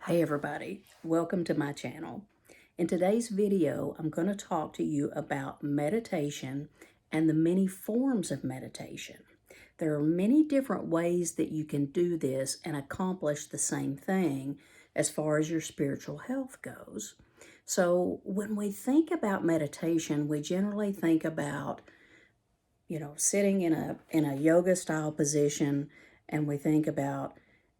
Hey everybody, welcome to my channel. In today's video, I'm going to talk to you about meditation and the many forms of meditation. There are many different ways that you can do this and accomplish the same thing as far as your spiritual health goes. So when we think about meditation, we generally think about, sitting in a yoga style position, and we think about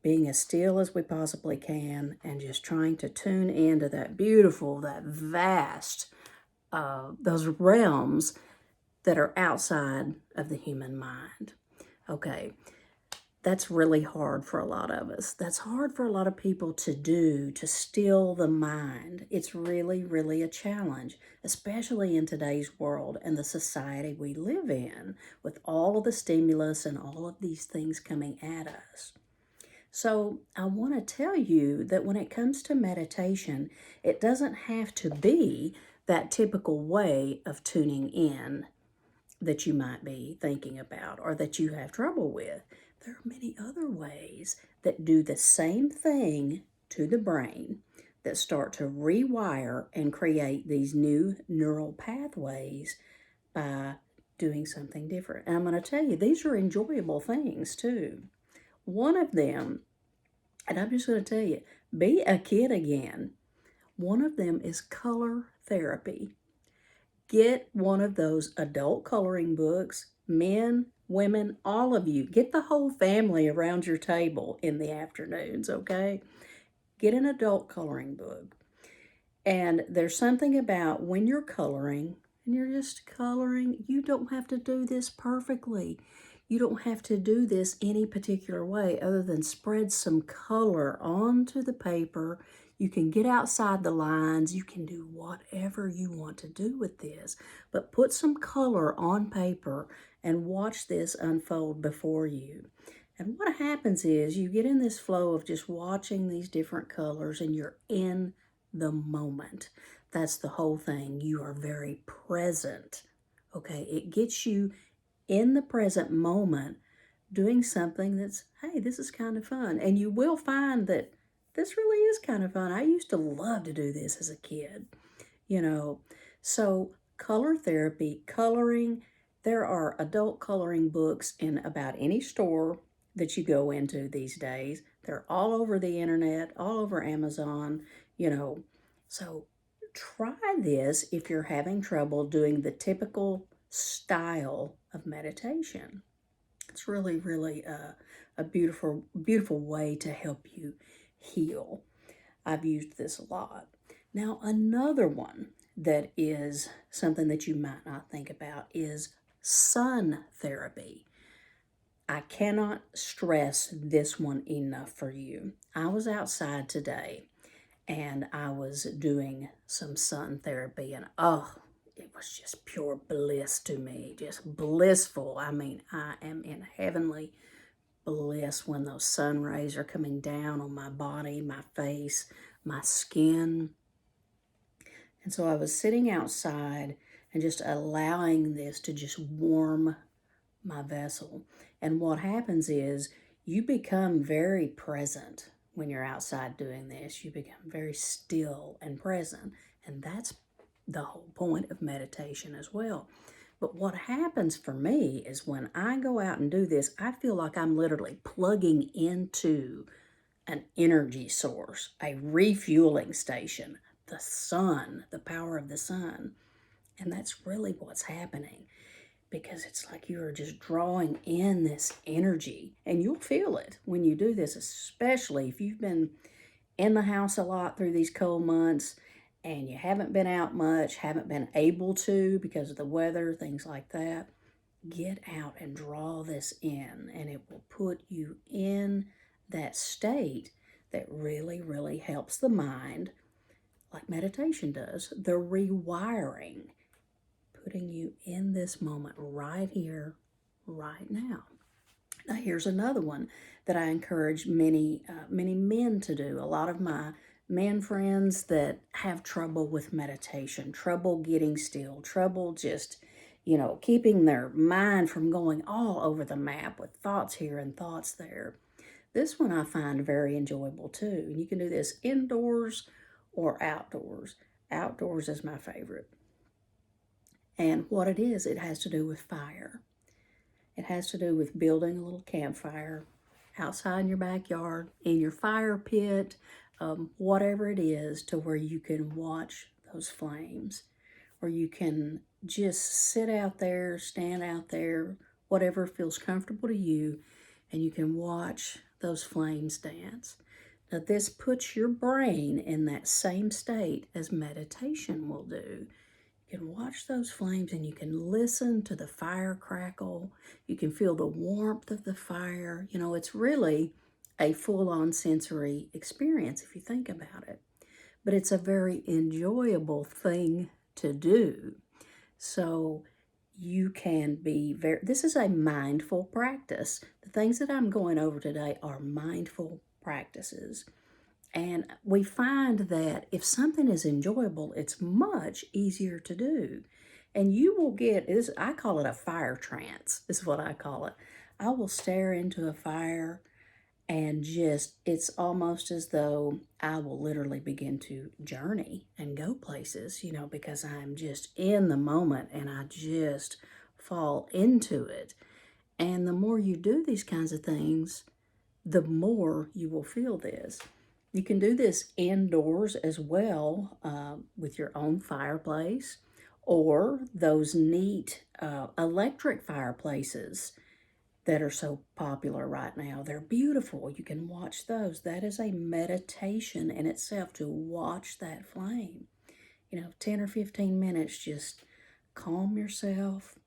being as still as we possibly can and just trying to tune into that beautiful, that vast, those realms that are outside of the human mind. Okay, that's really hard for a lot of us. That's hard for a lot of people to do, to still the mind. It's really, really a challenge, especially in today's world and the society we live in, with all of the stimulus and all of these things coming at us. So I want to tell you that when it comes to meditation, it doesn't have to be that typical way of tuning in that you might be thinking about or that you have trouble with. There are many other ways that do the same thing to the brain that start to rewire and create these new neural pathways by doing something different. And I'm going to tell you, these are enjoyable things too. One of them, and I'm just going to tell you, be a kid again. One of them is color therapy. Get one of those adult coloring books, men, women, all of you. Get the whole family around your table in the afternoons, okay? Get an adult coloring book. And there's something about when you're coloring, and you're just coloring, you don't have to do this perfectly. You don't have to do this any particular way other than spread some color onto the paper. You can get outside the lines. You can do whatever you want to do with this, but put some color on paper and watch this unfold before you. And what happens is you get in this flow of just watching these different colors and you're in the moment. That's the whole thing. You are very present. Okay, it gets you in the present moment doing something that's, hey, this is kind of fun. And you will find that this really is kind of fun. I used to love to do this as a kid, you know. So, color therapy, coloring, there are adult coloring books in about any store that you go into these days. They're all over the internet, all over Amazon, you know. So, try this if you're having trouble doing the typical style of meditation. It's really, really a beautiful, beautiful way to help you heal. I've used this a lot. Now, another one that is something that you might not think about is sun therapy. I cannot stress this one enough for you. I was outside today and I was doing some sun therapy, and oh, it was just pure bliss to me, just blissful. I mean, I am in heavenly bliss when those sun rays are coming down on my body, my face, my skin. And so I was sitting outside and just allowing this to just warm my vessel. And what happens is you become very present when you're outside doing this. You become very still and present. And that's the whole point of meditation as well. But what happens for me is when I go out and do this, I feel like I'm literally plugging into an energy source, a refueling station, the sun, the power of the sun. And that's really what's happening, because it's like you are just drawing in this energy, and you'll feel it when you do this, especially if you've been in the house a lot through these cold months and you haven't been out much, haven't been able to because of the weather, things like that. Get out and draw this in, and it will put you in that state that really, really helps the mind, like meditation does, the rewiring, putting you in this moment right here, right now. Now, here's another one that I encourage many men to do. A lot of my men friends that have trouble with meditation, trouble getting still, trouble just, keeping their mind from going all over the map with thoughts here and thoughts there. This one I find very enjoyable too. You can do this indoors or outdoors. Outdoors is my favorite. And what it is, it has to do with fire. It has to do with building a little campfire outside in your backyard, in your fire pit, whatever it is, to where you can watch those flames, or you can just sit out there, stand out there, whatever feels comfortable to you, and you can watch those flames dance. Now, this puts your brain in that same state as meditation will do. You can watch those flames and you can listen to the fire crackle. You can feel the warmth of the fire. You know, it's really a full-on sensory experience if you think about it. But it's a very enjoyable thing to do. So you can be this is a mindful practice. The things that I'm going over today are mindful practices. And we find that if something is enjoyable, it's much easier to do. And you will get, I call it a fire trance, is what I call it. I will stare into a fire and it's almost as though I will literally begin to journey and go places, because I'm just in the moment and I just fall into it. And the more you do these kinds of things, the more you will feel this. You can do this indoors as well, with your own fireplace, or those neat electric fireplaces that are so popular right now. They're beautiful. You can watch those. That is a meditation in itself, to watch that flame. 10 or 15 minutes, just calm yourself.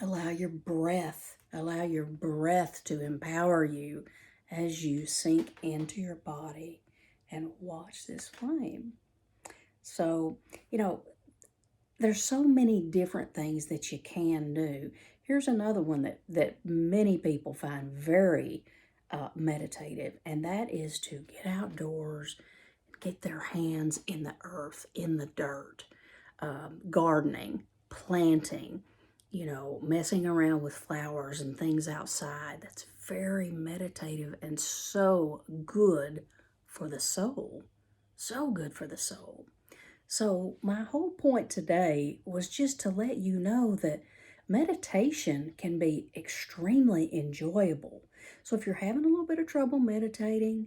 Allow your breath to empower you as you sink into your body and watch this flame. So, there's so many different things that you can do. Here's another one that many people find very meditative, and that is to get outdoors, get their hands in the earth, in the dirt, gardening, planting, messing around with flowers and things outside. That's very meditative and so good for the soul. So good for the soul. So, my whole point today was just to let you know that meditation can be extremely enjoyable. So, if you're having a little bit of trouble meditating,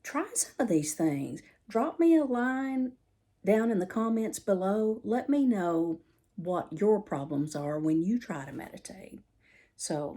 try some of these things. Drop me a line down in the comments below. Let me know what your problems are when you try to meditate. So,